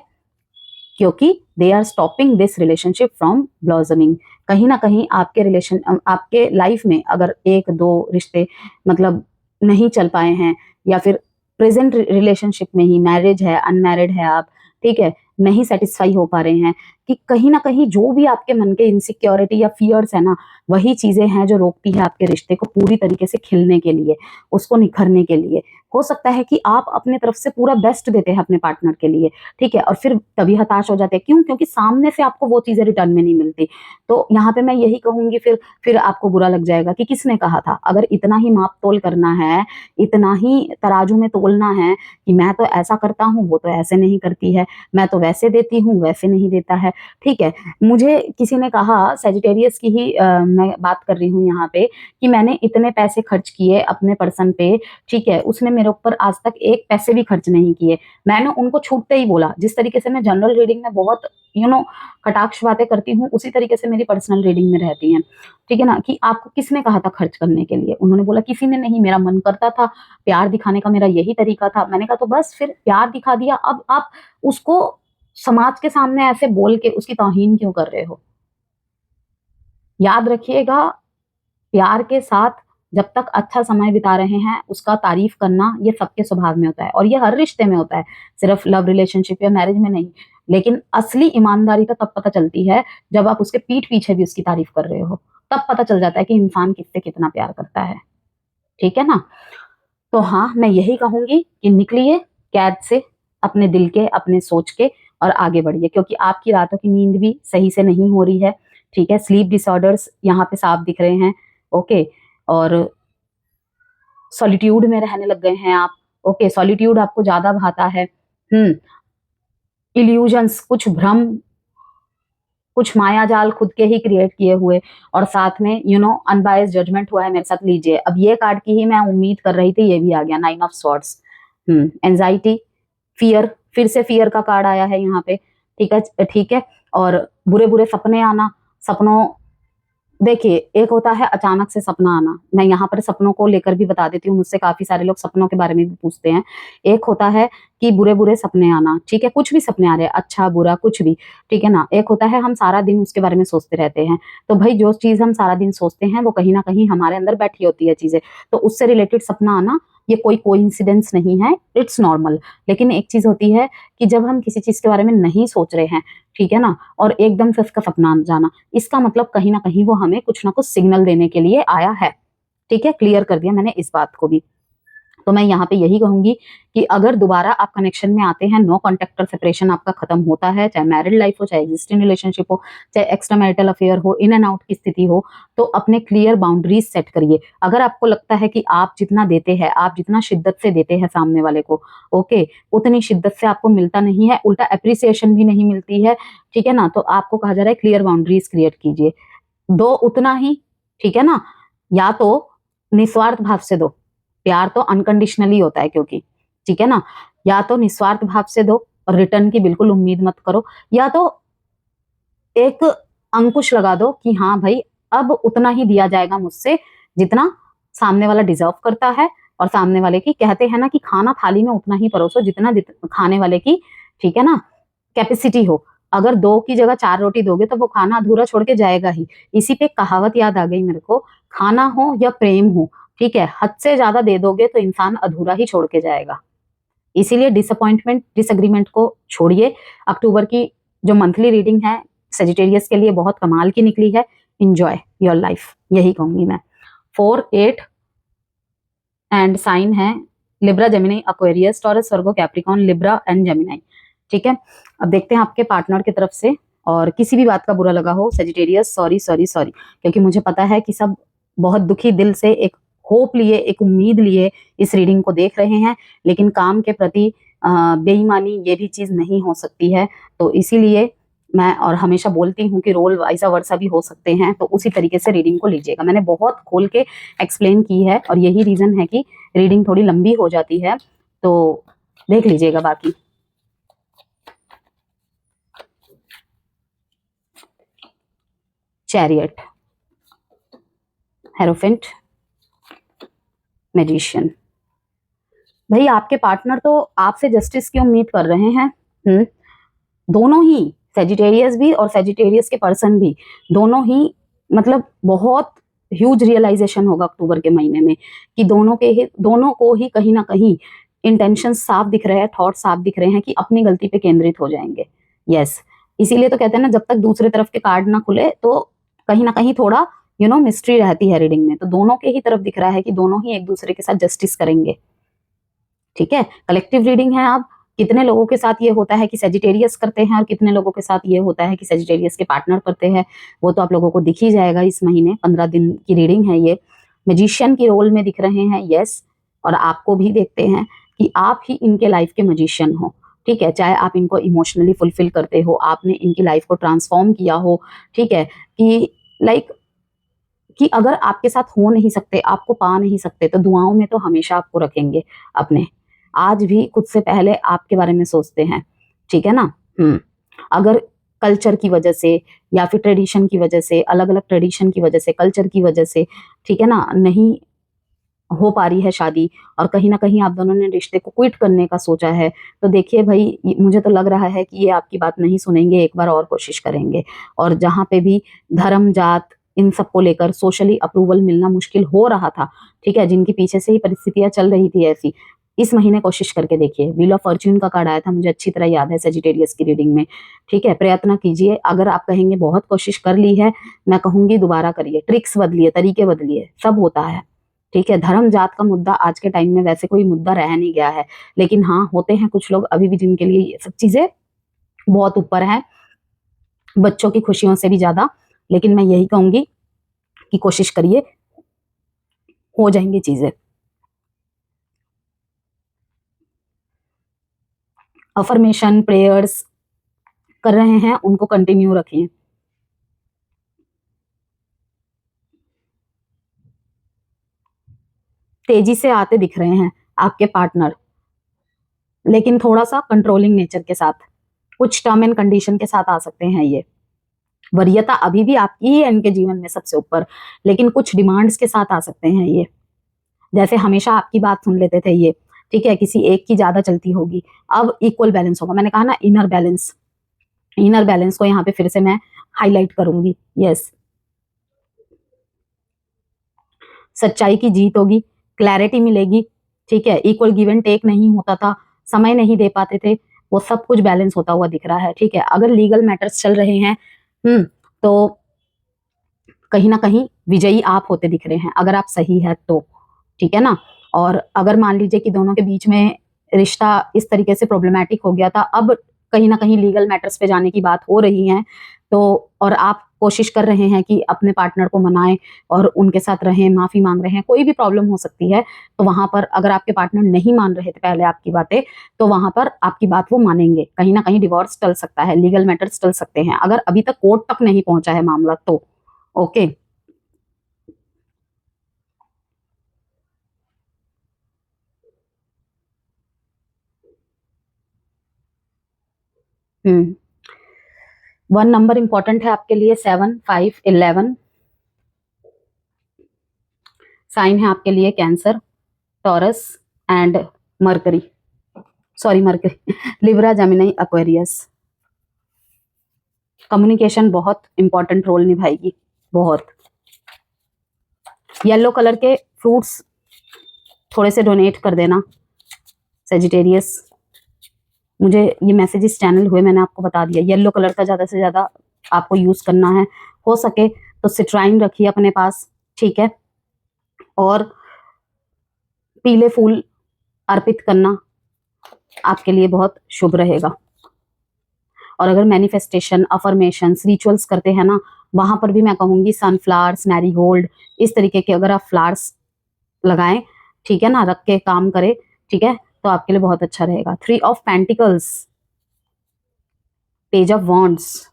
क्योंकि they are stopping this relationship from blossoming. कहीं ना कहीं आपके लाइफ में अगर एक दो रिश्ते मतलब नहीं चल पाए हैं, या फिर प्रेजेंट रिलेशनशिप में ही मैरिज है, अनमैरिड है आप, ठीक है, नहीं सेटिस्फाई हो पा रहे हैं, कि कहीं ना कहीं जो भी आपके मन के इनसिक्योरिटी या फियर्स है ना, वही चीजें हैं जो रोकती है आपके रिश्ते को पूरी तरीके से खिलने के लिए, उसको निखरने के लिए। हो सकता है कि आप अपने तरफ से पूरा बेस्ट देते हैं अपने पार्टनर के लिए, ठीक है, और फिर तभी हताश हो जाते हैं। क्यों? क्योंकि सामने से आपको वो चीजें रिटर्न में नहीं मिलती। तो यहाँ पे मैं यही कहूंगी, फिर आपको बुरा लग जाएगा कि किसने कहा था। अगर इतना ही माप तोल करना है, इतना ही तराजू में तोलना है कि मैं तो ऐसा करता हूँ, वो तो ऐसे नहीं करती है, मैं तो वैसे देती हूँ, वैसे नहीं देता है, ठीक है। मुझे किसी ने कहा, सेजिटेरियस की ही मैं बात कर रही हूँ यहाँ पे, कि मैंने इतने पैसे खर्च किए अपने पर्सन पे, ठीक है, उसने मेरे ऊपर आज तक एक पैसे भी खर्च नहीं किए। मैंने उनको छूटते ही बोला, जिस तरीके से मैं जनरल रीडिंग में बहुत कटाक्ष बातें करती हूँ, उसी तरीके से मेरी पर्सनल रीडिंग में रहती हैं, ठीक है ना, कि आपको किसने कहा था खर्च करने के लिए? उन्होंने बोला किसी ने नहीं, मेरा मन करता था, प्यार दिखाने का मेरा यही तरीका था। मैंने कहा तो बस फिर प्यार दिखा दिया, अब आप उसको समाज के सामने ऐसे बोल के उसकी तौहीन क्यों कर रहे हो? याद रखिएगा, प्यार के साथ जब तक अच्छा समय बिता रहे हैं, उसका तारीफ करना ये सबके स्वभाव में होता है, और ये हर रिश्ते में होता है, सिर्फ लव रिलेशनशिप या मैरिज में नहीं। लेकिन असली ईमानदारी तो तब पता चलती है जब आप उसके पीठ पीछे भी उसकी तारीफ कर रहे हो, तब पता चल जाता है कि इंसान किससे कितना प्यार करता है, ठीक है ना। तो हाँ, मैं यही कहूंगी कि निकलिए कैद से, अपने दिल के, अपने सोच के, और आगे बढ़िए, क्योंकि आपकी रातों की नींद भी सही से नहीं हो रही है, ठीक है। स्लीप डिसऑर्डर्स यहाँ पे साफ दिख रहे हैं, ओके। और सॉलिट्यूड में रहने लग गए हैं आप, ओके, सॉलिट्यूड आपको ज्यादा भाता है। इल्यूजन्स, कुछ भ्रम, कुछ माया जाल खुद के ही क्रिएट किए हुए, और साथ में अनबायस्ड जजमेंट हुआ है मेरे साथ। लीजिए, अब ये कार्ड की ही मैं उम्मीद कर रही थी, ये भी आ गया, 9 ऑफ स्वॉर्ड्स। एंजाइटी, फियर, फिर से फियर का कार्ड आया है यहाँ पे, ठीक है, ठीक है। और बुरे बुरे सपने आना, सपनों, देखिए, एक होता है अचानक से सपना आना, मैं यहाँ पर सपनों को लेकर भी बता देती हूँ, मुझसे काफी सारे लोग सपनों के बारे में भी पूछते हैं। एक होता है कि बुरे बुरे सपने आना, ठीक है, कुछ भी सपने आ रहे हैं, अच्छा बुरा कुछ भी, ठीक है ना। एक होता है हम सारा दिन उसके बारे में सोचते रहते हैं, तो भाई जो चीज हम सारा दिन सोचते हैं वो कहीं ना कहीं हमारे अंदर बैठी होती है चीजें, तो उससे रिलेटेड सपना आना ये कोई कोइंसिडेंस नहीं है, इट्स नॉर्मल। लेकिन एक चीज होती है कि जब हम किसी चीज के बारे में नहीं सोच रहे हैं, ठीक है ना, और एकदम से उसका सपना आ जाना, इसका मतलब कहीं ना कहीं वो हमें कुछ ना कुछ सिग्नल देने के लिए आया है, ठीक है। क्लियर कर दिया मैंने इस बात को भी। तो मैं यहाँ पे यही कहूंगी कि अगर दोबारा आप कनेक्शन में आते हैं, नो कॉन्टेक्ट सेपरेशन आपका खत्म होता है, चाहे मैरिड लाइफ हो, चाहे एग्जिस्टिंग रिलेशनशिप हो, चाहे एक्स्ट्रा मैरिटल अफेयर हो, इन एंड आउट की स्थिति हो, तो अपने क्लियर बाउंड्रीज सेट करिए। अगर आपको लगता है कि आप जितना देते हैं, आप जितना शिद्दत से देते हैं सामने वाले को, ओके, उतनी शिद्दत से आपको मिलता नहीं है, उल्टा अप्रिसिएशन भी नहीं मिलती है, ठीक है ना, तो आपको कहा जा रहा है क्लियर बाउंड्रीज क्रिएट कीजिए, दो उतना ही, ठीक है ना। या तो निस्वार्थ भाव से दो, प्यार तो अनकंडीशनली होता है क्योंकि, ठीक है ना, या तो निस्वार्थ भाव से दो और रिटर्न की बिल्कुल उम्मीद मत करो, या तो एक अंकुश लगा दो कि हाँ भाई, अब उतना ही दिया जाएगा मुझसे जितना सामने वाला डिजर्व करता है, और सामने वाले की, कहते हैं ना कि खाना थाली में उतना ही परोसो जितना खाने वाले की, ठीक है ना, कैपेसिटी हो। अगर 2 की जगह 4 रोटी दोगे तो वो खाना अधूरा छोड़ के जाएगा ही। इसी पे कहावत याद आ गई मेरे को, खाना हो या प्रेम हो, ठीक है, हद से ज्यादा दे दोगे तो इंसान अधूरा ही छोड़ के जाएगा। इसीलिए डिसअपॉइंटमेंट, डिसएग्रीमेंट को छोड़िए। अक्टूबर की जो मंथली रीडिंग है सेजिटेरियस के लिए बहुत कमाल की निकली है। एंजॉय योर लाइफ, यही कहूंगी मैं। 4, 8 एंड साइन है Libra, Gemini, Aquarius, taurus, Virgo, Capricorn, Libra and Gemini, ठीक है। अब देखते हैं आपके पार्टनर की तरफ से, और किसी भी बात का बुरा लगा हो सेजिटेरियस, सॉरी सॉरी सॉरी, क्योंकि मुझे पता है कि सब बहुत दुखी दिल से एक होप लिए, एक उम्मीद लिए इस रीडिंग को देख रहे हैं, लेकिन काम के प्रति बेईमानी ये भी चीज नहीं हो सकती है। तो इसीलिए मैं और हमेशा बोलती हूँ कि रोल वाइसा वर्सा भी हो सकते हैं, तो उसी तरीके से रीडिंग को लीजिएगा। मैंने बहुत खोल के एक्सप्लेन की है, और यही रीजन है कि रीडिंग थोड़ी लंबी हो जाती है, तो देख लीजिएगा बाकी। Chariot, hierophant, magician. भाई आपके पार्टनर तो आपसे जस्टिस की उम्मीद कर रहे हैं। दोनों ही, सेजिटेरियस भी और सेजिटेरियस के पर्सन भी, दोनों ही मतलब बहुत ह्यूज रियलाइजेशन होगा अक्टूबर के महीने में कि दोनों को ही कहीं ना कहीं इंटेंशन साफ दिख रहे हैं, थॉट साफ दिख रहे हैं कि अपनी गलती पे केंद्रित हो जाएंगे। यस, इसीलिए तो कहते हैं ना, जब तक दूसरे तरफ के कार्ड ना खुले तो कहीं ना कहीं थोड़ा मिस्ट्री रहती है रीडिंग में। तो दोनों के ही तरफ दिख रहा है कि दोनों ही एक दूसरे के साथ जस्टिस करेंगे। ठीक है, कलेक्टिव रीडिंग है। अब कितने लोगों के साथ ये होता है कि सेजिटेरियस करते हैं और कितने लोगों के साथ ये होता है कि सेजिटेरियस के पार्टनर करते हैं, वो तो आप लोगों को दिख ही जाएगा। इस महीने 15 दिन की रीडिंग है ये। मैजिशियन की रोल में दिख रहे हैं, यस, और आपको भी देखते हैं कि आप ही इनके लाइफ के मैजिशियन हो। ठीक है, चाहे आप इनको इमोशनली फुलफिल करते हो, आपने इनकी लाइफ को ट्रांसफॉर्म किया हो। ठीक है, कि लाइक कि अगर आपके साथ हो नहीं सकते, आपको पा नहीं सकते, तो दुआओं में तो हमेशा आपको रखेंगे अपने। आज भी खुद से पहले आपके बारे में सोचते हैं। ठीक है ना। अगर कल्चर की वजह से या फिर ट्रेडिशन की वजह से, अलग अलग ट्रेडिशन की वजह से, कल्चर की वजह से, ठीक है ना, नहीं हो पा रही है शादी और कहीं ना कहीं आप दोनों ने रिश्ते को क्विट करने का सोचा है, तो देखिए भाई, मुझे तो लग रहा है कि ये आपकी बात नहीं सुनेंगे, एक बार और कोशिश करेंगे। और जहाँ पे भी धर्म, जात, इन सबको लेकर सोशली अप्रूवल मिलना मुश्किल हो रहा था, ठीक है, जिनकी पीछे से ही परिस्थितियां चल रही थी ऐसी, इस महीने कोशिश करके देखिए। व्हील ऑफ फॉर्च्यून का कार्ड आया था, मुझे अच्छी तरह याद है सेजिटेरियस की रीडिंग में। ठीक है, प्रयत्न कीजिए। अगर आप कहेंगे बहुत कोशिश कर ली है, मैं कहूंगी दोबारा करिए, ट्रिक्स बदलिए, तरीके बदलिए, सब होता है। ठीक है, धर्म जात का मुद्दा आज के टाइम में वैसे कोई मुद्दा रह नहीं गया है, लेकिन हाँ, होते हैं कुछ लोग अभी भी जिनके लिए ये सब चीजें बहुत ऊपर है, बच्चों की खुशियों से भी ज्यादा। लेकिन मैं यही कहूंगी कि कोशिश करिए, हो जाएंगी चीजें। अफर्मेशन, प्रेयर्स कर रहे हैं, उनको कंटिन्यू रखिए। तेजी से आते दिख रहे हैं आपके पार्टनर, लेकिन थोड़ा सा कंट्रोलिंग नेचर के साथ, कुछ टर्म एंड कंडीशन के साथ आ सकते हैं ये। वरीयता अभी भी आपकी ही है इनके जीवन में सबसे ऊपर, लेकिन कुछ डिमांड्स के साथ आ सकते हैं ये। जैसे हमेशा आपकी बात सुन लेते थे ये, ठीक है, किसी एक की ज्यादा चलती होगी, अब इक्वल बैलेंस होगा। मैंने कहा ना, इनर बैलेंस, इनर बैलेंस को यहाँ पे फिर से मैं हाईलाइट करूंगी। यस, सच्चाई की जीत होगी, क्लैरिटी मिलेगी। ठीक है, इक्वल गिव एंड टेक नहीं होता था, समय नहीं दे पाते थे, वो सब कुछ बैलेंस होता हुआ दिख रहा है। ठीक है, अगर लीगल मैटर्स चल रहे हैं तो कहीं ना कहीं विजयी आप होते दिख रहे हैं, अगर आप सही है तो। ठीक है ना। और अगर मान लीजिए कि दोनों के बीच में रिश्ता इस तरीके से प्रॉब्लमैटिक हो गया था, अब कहीं ना कहीं लीगल मैटर्स पे जाने की बात हो रही है, तो और आप कोशिश कर रहे हैं कि अपने पार्टनर को मनाएं और उनके साथ रहें, माफी मांग रहे हैं, कोई भी प्रॉब्लम हो सकती है, तो वहां पर अगर आपके पार्टनर नहीं मान रहे थे पहले आपकी बातें, तो वहां पर आपकी बात वो मानेंगे। कहीं ना कहीं डिवोर्स टल सकता है, लीगल मैटर्स टल सकते हैं, अगर अभी तक कोर्ट तक नहीं पहुंचा है मामला तो। ओके। हम्म 1 नंबर इंपॉर्टेंट है आपके लिए, 7, 5, 11। साइन है आपके लिए cancer, taurus and mercury, sorry mercury, Libra, Gemini, Aquarius. Communication बहुत इंपॉर्टेंट रोल निभाएगी, बहुत। येलो कलर के फ्रूट्स थोड़े से डोनेट कर देना सेजिटेरियस। मुझे ये मैसेजेस चैनल हुए, मैंने आपको बता दिया, येलो कलर का ज्यादा से ज्यादा आपको यूज करना है। हो सके तो सिट्राइन रखिए अपने पास। ठीक है, और पीले फूल अर्पित करना आपके लिए बहुत शुभ रहेगा। और अगर मैनिफेस्टेशन, अफर्मेशन, रिचुअल्स करते हैं ना, वहां पर भी मैं कहूंगी सनफ्लावर्स, मैरीगोल्ड, इस तरीके के अगर आप फ्लावर्स लगाएं, ठीक है ना, रख के काम करें, ठीक है, तो आपके लिए बहुत अच्छा रहेगा। 3 of pentacles, page of wands,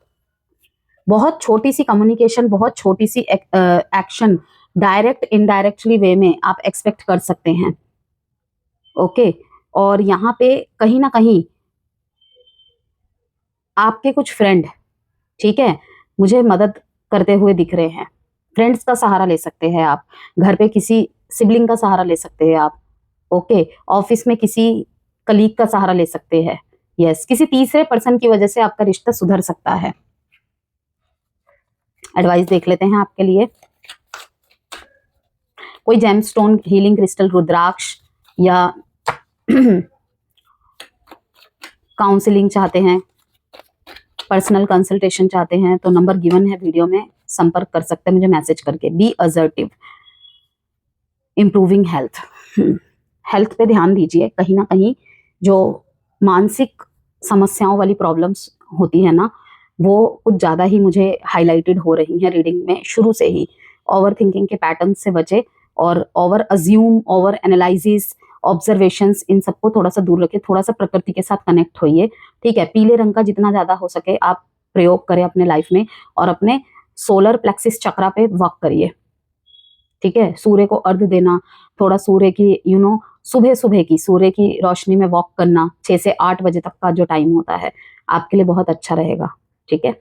बहुत छोटी सी कम्युनिकेशन, बहुत छोटी सी एक्शन डायरेक्ट इनडायरेक्टली वे में आप एक्सपेक्ट कर सकते हैं। ओके। और यहाँ पे कहीं ना कहीं आपके कुछ फ्रेंड, ठीक है, मुझे मदद करते हुए दिख रहे हैं। फ्रेंड्स का सहारा ले सकते हैं आप, घर पे किसी सिबलिंग का सहारा ले सकते हैं आप, ओके। ऑफिस में किसी कलीग का सहारा ले सकते हैं। यस, किसी तीसरे पर्सन की वजह से आपका रिश्ता सुधर सकता है। एडवाइस देख लेते हैं आपके लिए। कोई जेमस्टोन, हीलिंग क्रिस्टल, रुद्राक्ष या काउंसलिंग चाहते हैं, पर्सनल कंसल्टेशन चाहते हैं, तो नंबर गिवन है वीडियो में, संपर्क कर सकते हैं मुझे मैसेज करके। Be assertive, improving health. Health पे ध्यान दीजिए। कहीं ना कहीं जो मानसिक समस्याओं वाली प्रॉब्लम्स होती है ना, वो कुछ ज़्यादा ही मुझे हाईलाइटेड हो रही हैं रीडिंग में शुरू से ही। ओवर थिंकिंग के पैटर्न से बचे और over assume, over analysis, observations, इन सबको थोड़ा सा दूर रखिए। थोड़ा सा प्रकृति के साथ कनेक्ट होइए, ठीक है। पीले रंग का जितना ज़्यादा हो सके आप प्रयोग करें अपने लाइफ में, और अपने सोलर प्लेक्सिस चक्रा पे वर्क करिए, ठीक है। सूर्य को अर्घ देना, थोड़ा सूर्य की सुबह सुबह की सूर्य की रोशनी में वॉक करना, 6 से 8 बजे तक का जो टाइम होता है आपके लिए बहुत अच्छा रहेगा, ठीक है।